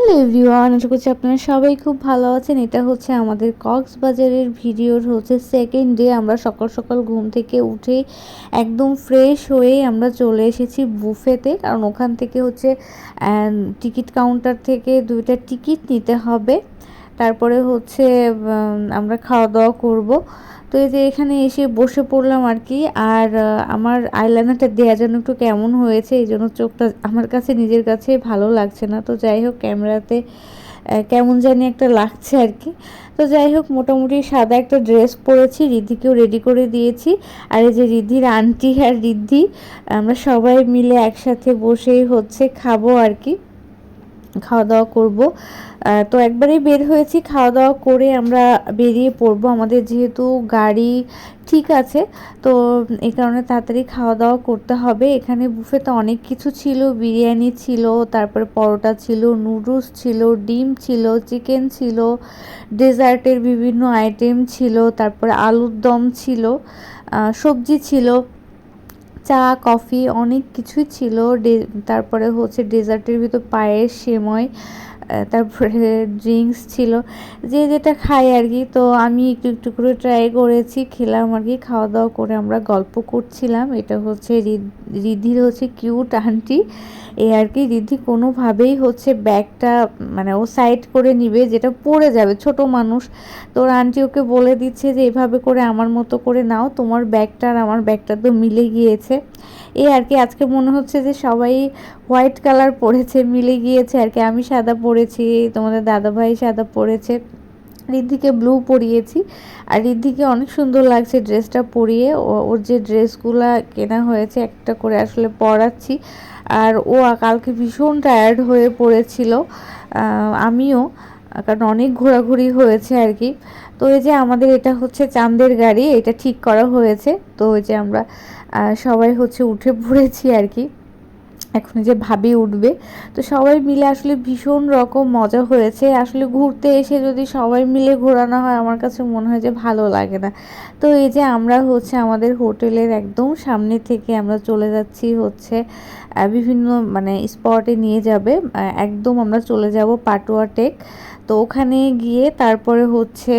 Hello everyone, আশা করছি আপনারা সবাই খুব ভালো আছেন। এটা হচ্ছে আমাদের কক্সবাজারের ভিডিওর হচ্ছে সেকেন্ড ডে। আমরা সকাল সকাল ঘুম থেকে উঠে একদম ফ্রেশ হয়ে আমরা চলে এসেছি বুফেতে, কারণ ওখান থেকে হচ্ছে টিকিট কাউন্টার থেকে 2টা টিকিট নিতে হবে। তারপরে হচ্ছে আমরা খাওয়া দাওয়া করব। তো এই যে এখানে এসে বসে পড়লাম আর কি। আর আমার আইলাইনারটা দেওয়া যেন একটু কেমন হয়েছে, এই জন্য চোখটা আমার কাছে নিজের কাছে ভালো লাগছে না। তো যাই হোক, ক্যামেরাতে কেমন জানি একটা লাগছে আর কি। তো যাই হোক, মোটামুটি সাদা একটা ড্রেস পরেছি, রিদ্ধিকেও রেডি করে দিয়েছি। আর এই যে রিদ্ধির আন্টি আর রিদ্ধি, আমরা সবাই মিলে একসাথে বসেই হচ্ছে খাবো আর কি, খাওয়া দাওয়া করব। তো একবারেই বের হয়েছি, খাওয়া দাওয়া করে আমরা বেরিয়ে পড়বো। আমাদের যেহেতু গাড়ি ঠিক আছে, তো এই কারণে তাড়াতাড়ি খাওয়া দাওয়া করতে হবে। এখানে বুফেতে অনেক কিছু ছিল, বিরিয়ানি ছিল, তারপরে পরোটা ছিল, নুডলস ছিল, ডিম ছিল, চিকেন ছিল, ডেজার্টের বিভিন্ন আইটেম ছিল, তারপরে আলুর দম ছিল, সবজি ছিল, চা কফি অনেক কিছুই ছিল। তারপরে হচ্ছে ডেজার্টের ভিতর পায়েস, সেময়, তারপরে ড্রিঙ্কস ছিল, যে যেটা খাই আর কি। তো আমি একটু একটু করে ট্রাই করেছি, খেলাম আর কি। খাওয়া দাওয়া করে আমরা গল্প করছিলাম। এটা হচ্ছে রিদ্ধির হচ্ছে কিউট আন্টি, এই আর কি। রিদ্ধি কোনোভাবেই হচ্ছে ব্যাগটা মানে ও সাইড করে নিবে, যেটা পড়ে যাবে, ছোট মানুষ। তো ওর আন্টি ওকে বলে দিচ্ছে যে এভাবে করে আমার মতো করে নাও, তোমার ব্যাগটা আর আমার ব্যাগটা তো মিলে গিয়েছে। এই আর কি, আজকে মনে হচ্ছে যে সবাই হোয়াইট কালার পরেছে, মিলে গিয়েছে আর কি। আমি সাদা পরেছি, তোমাদের দাদাভাই সাদা পরেছে, রিদ্ধিকে ব্লু পরিয়েছি। আর রিদ্ধিকে অনেক সুন্দর লাগছে ড্রেসটা পরিয়ে। ওর যে ড্রেসগুলা কেনা হয়েছে একটা করে আসলে পরাচ্ছি। আর ও কালকে ভীষণ টায়ার্ড হয়ে পড়েছিল, আমিও, কারণ অনেক ঘোরাঘুরি হয়েছে আর কি। তো এই যে আমাদের এটা হচ্ছে চাঁদের গাড়ি, এটা ঠিক করা হয়েছে। তো ওই যে আমরা সবাই হচ্ছে উঠে পড়েছি আর কি। এখন যে ভাবি উঠবে, তো সবাই মিলে আসলে ভীষণ রকম মজা হয়েছে। আসলে ঘুরতে এসে যদি সবাই মিলে ঘোরানো হয়, আমার কাছে মনে হয় যে ভালো লাগে না। তো এই যে আমরা হচ্ছে আমাদের হোটেলের একদম সামনে থেকে আমরা চলে যাচ্ছি হচ্ছে বিভিন্ন মানে স্পটে নিয়ে যাবে। একদম আমরা চলে যাব পাটুয়া টেক। তো ওখানে গিয়ে তারপরে হচ্ছে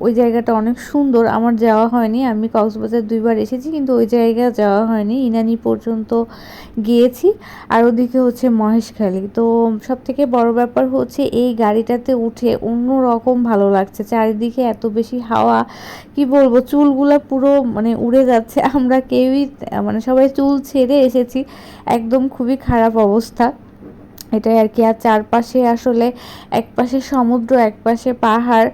ওই জায়গাটা অনেক সুন্দর, আমার যাওয়া হয়নি। আমি কক্সবাজার 2বার এসেছি, কিন্তু ওই জায়গায় যাওয়া হয়নি। ইনানি পর্যন্ত গিয়েছি, আর ওদিকে হচ্ছে মহেশখালী। তো সব থেকে বড় ব্যাপার হচ্ছে এই গাড়িটাতে উঠে অন্য রকম ভালো লাগছে, চারিদিকে এত বেশি হাওয়া, কি বলবো, চুলগুলা পুরো মানে উড়ে যাচ্ছে। আমরা কেউই মানে সবাই চুল ছেড়ে এসেছি, একদম খুবই খারাপ অবস্থা, এটাই আর কি। আর চারপাশে আসলে একপাশে সমুদ্র, একপাশে পাহাড়,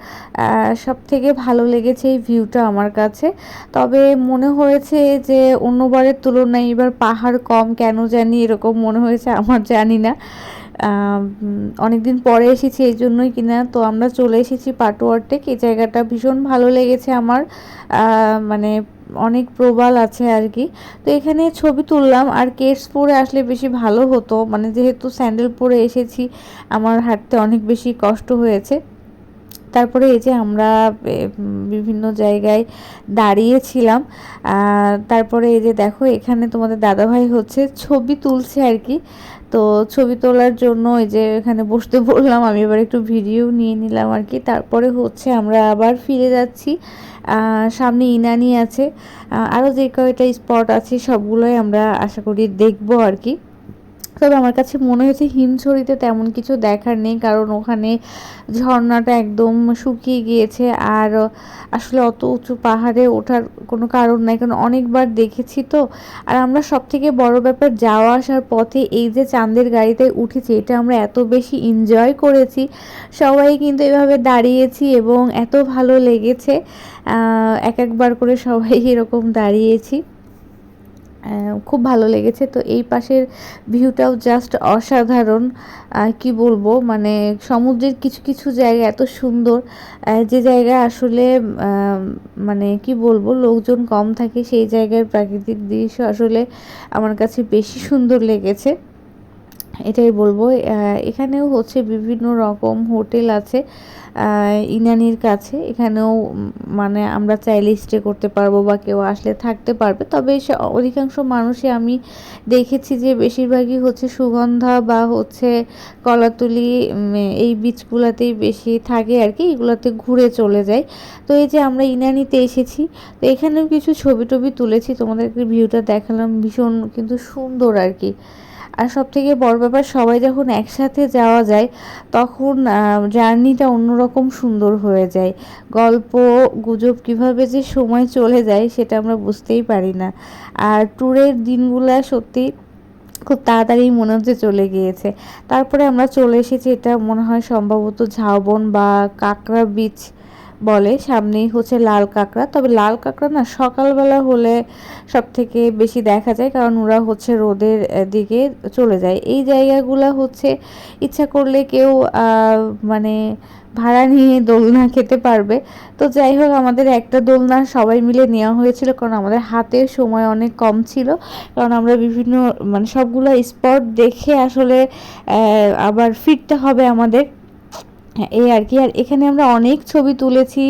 সব থেকে ভালো লেগেছে এই ভিউটা আমার কাছে। তবে মনে হয়েছে যে অন্যবারের তুলনায় এবার পাহাড় কম, কেন জানি এরকম মনে হয়েছে, আমার জানি না। অনেকদিন পরে এসেছি এই জন্যই কিনা। তো আমরা চলে এসেছি পাটুয়া টেক, এই জায়গাটা ভীষণ ভালো লেগেছে আমার, মানে অনেক প্রবাল আছে আর কি। তো এখানে ছবি তুললাম। আর কেডস পরে আসলে বেশি ভালো হতো, মানে যেহেতু স্যান্ডেল পরে এসেছি, আমার হাঁটতে অনেক বেশি কষ্ট হয়েছে। তারপরে এই যে আমরা বিভিন্ন জায়গায় দাঁড়িয়েছিলাম। তারপরে এই যে দেখো, এখানে তোমাদের দাদাভাই হচ্ছে ছবি তুলছে আর কি। তো ছবি তোলার জন্য এই যে এখানে বসতে বললাম, আমি এবার একটু ভিডিও নিয়ে নিলাম আর কি। তারপরে হচ্ছে আমরা আবার ফিরে যাচ্ছি। সামনে ইনানি আছে, আরও যে কয়টা স্পট আছে সবগুলোই আমরা আশা করি দেখবো আর কি। তবে আমার কাছে মনে হয়েছে হিমছড়িতে তেমন কিছু দেখার নেই, কারণ ওখানে ঝর্ণাটা একদম শুকিয়ে গিয়েছে। আর আসলে অত উঁচু পাহাড়ে ওঠার কোনো কারণ নাই, কারণ অনেকবার দেখেছি তো। আর আমরা সব থেকে বড় ব্যাপার, যাওয়া আসার পথে এই যে চাঁদের গাড়িতে উঠেছি, এটা আমরা এত বেশি এনজয় করেছি, সবাই কিন্তু এভাবে দাঁড়িয়েছি এবং এত ভালো লেগেছে। এক একবার করে সবাই এরকম দাঁড়িয়েছি, খুব ভালো লেগেছে। তো এই পাশের ভিউটাও জাস্ট অসাধারণ, কি বলবো, মানে সমুদ্রের কিছু কিছু জায়গা এত সুন্দর, যে জায়গায় আসলে মানে কি বলবো, লোকজন কম থাকে, সেই জায়গার প্রাকৃতিক দৃশ্য আসলে আমার কাছে বেশি সুন্দর লেগেছে। এটাই বলবো। এখানেও হচ্ছে বিভিন্ন রকম হোটেল আছে ইনানির কাছে। এখানেও মানে আমরা চাইলে স্টে করতে পারবো বা কেউ আসলে থাকতে পারবে। তবে অধিকাংশ মানুষই আমি দেখেছি যে বেশিরভাগই হচ্ছে সুগন্ধা বা হচ্ছে কলাতলি এই বিচগুলাতেই বেশি থাকে আর কি, এগুলোতে ঘুরে চলে যায়। তো এই যে আমরা ইনানিতে এসেছি, তো এখানেও কিছু ছবি টবি তুলেছি, তোমাদেরকে ভিউটা দেখালাম, ভীষণ কিন্তু সুন্দর আর কি। আর সবথেকে বড় ব্যাপার, সবাই যখন একসাথে যাওয়া যায় তখন জার্নিটা অন্যরকম সুন্দর হয়ে যায়। গল্প গুজব কিভাবে যে সময় চলে যায় সেটা আমরা বুঝতেই পারি না। আর ট্যুরের দিনগুলো সত্যি খুব তাড়াতাড়ি মনে হচ্ছে চলে গিয়েছে। তারপরে আমরা চলে এসেছি, এটা মনে হয় সম্ভবত ঝাউবন বা কাঁকড়া বিচ বলে, সামনেই হচ্ছে লাল কাঁকড়া। তবে লাল কাঁকড়া না সকালবেলা হলে সব থেকে বেশি দেখা যায়, কারণ ওরা হচ্ছে রোদের দিকে চলে যায়। এই জায়গাগুলো হচ্ছে ইচ্ছা করলে কেউ মানে ভাড়া নিয়ে দোলনা খেতে পারবে। তো যাই হোক, আমাদের একটা দোলনা সবাই মিলে নেওয়া হয়েছিল, কারণ আমাদের হাতে সময় অনেক কম ছিল। কারণ আমরা বিভিন্ন মানে সবগুলো স্পট দেখে আসলে আবার ফিরতে হবে আমাদের। হ্যাঁ, এই আর কি। আর এখানে আমরা অনেক ছবি তুলেছি,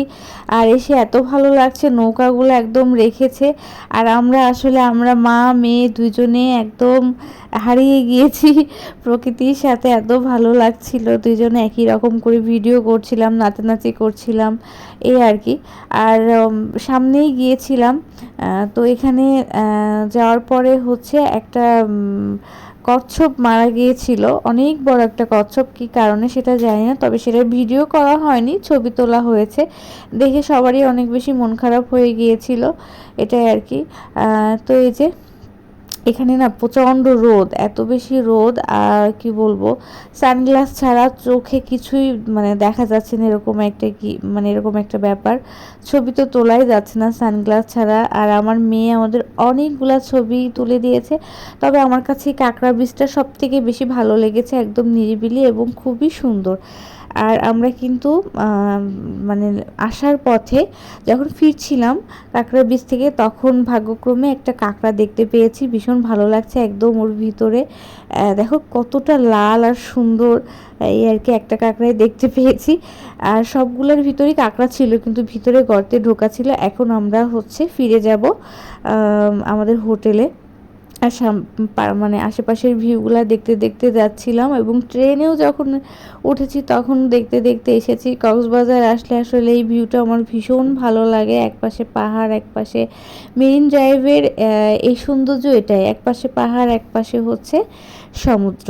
আর এসে এত ভালো লাগছে, নৌকাগুলো একদম রেখেছে। আর আমরা আসলে আমরা মা মেয়ে দুজনে একদম হারিয়ে গিয়েছি প্রকৃতির সাথে, এত ভালো লাগছিল। দুজনে একই রকম করে ভিডিও করছিলাম, নাচানাচি করছিলাম, এই আর কি। আর সামনেই গিয়েছিলাম। তো এখানে যাওয়ার পরে হচ্ছে একটা কচ্ছপ মারা গিয়েছিল, অনেক বড় একটা কচ্ছপ, কি কারণে সেটা জানি না, তবে সেটা ভিডিও করা হয়নি, ছবি তোলা হয়েছে। দেখে সবারই অনেক বেশি মন খারাপ হয়ে গিয়েছিল, এটাই আর কি। তো এই যে এখানে না প্রচণ্ড রোদ, এত বেশি রোদ, আর কি বলবো, সানগ্লাস ছাড়া চোখে কিছুই মানে দেখা যাচ্ছে না, এরকম একটা কি মানে এরকম একটা ব্যাপার। ছবি তো তোলাই যাচ্ছে না সানগ্লাস ছাড়া। আর আমার মেয়ে আমাদের অনেকগুলা ছবি তুলে দিয়েছে। তবে আমার কাছে কাঁকড়া বীচটা সব থেকে বেশি ভালো লেগেছে, একদম নিরিবিলি এবং খুবই সুন্দর। আর আমরা কিন্তু মানে আসার পথে যখন ফিরছিলাম কাঁকড়া বীচ থেকে, তখন ভাগ্যক্রমে একটা কাঁকড়া দেখতে পেয়েছি, ভীষণ ভালো লাগছে একদম ওর ভিতরে। দেখো কতটা লাল আর সুন্দর, এই আর কি একটা কাঁকড়াই দেখতে পেয়েছি। আর সবগুলোর ভিতরেই কাঁকড়া ছিল, কিন্তু ভিতরে গর্তে ঢোকা ছিল। এখন আমরা হচ্ছে ফিরে যাব আমাদের হোটেলে। আর মানে আশেপাশের ভিউগুলা দেখতে দেখতে যাচ্ছিলাম, এবং ট্রেনেও যখন উঠেছি তখন দেখতে দেখতে এসেছি। কক্সবাজার আসলে আসলে এই ভিউটা আমার ভীষণ ভালো লাগে, একপাশে পাহাড়, একপাশে মেরিন ড্রাইভের এই সৌন্দর্য এটাই, একপাশে পাহাড় একপাশে হচ্ছে সমুদ্র।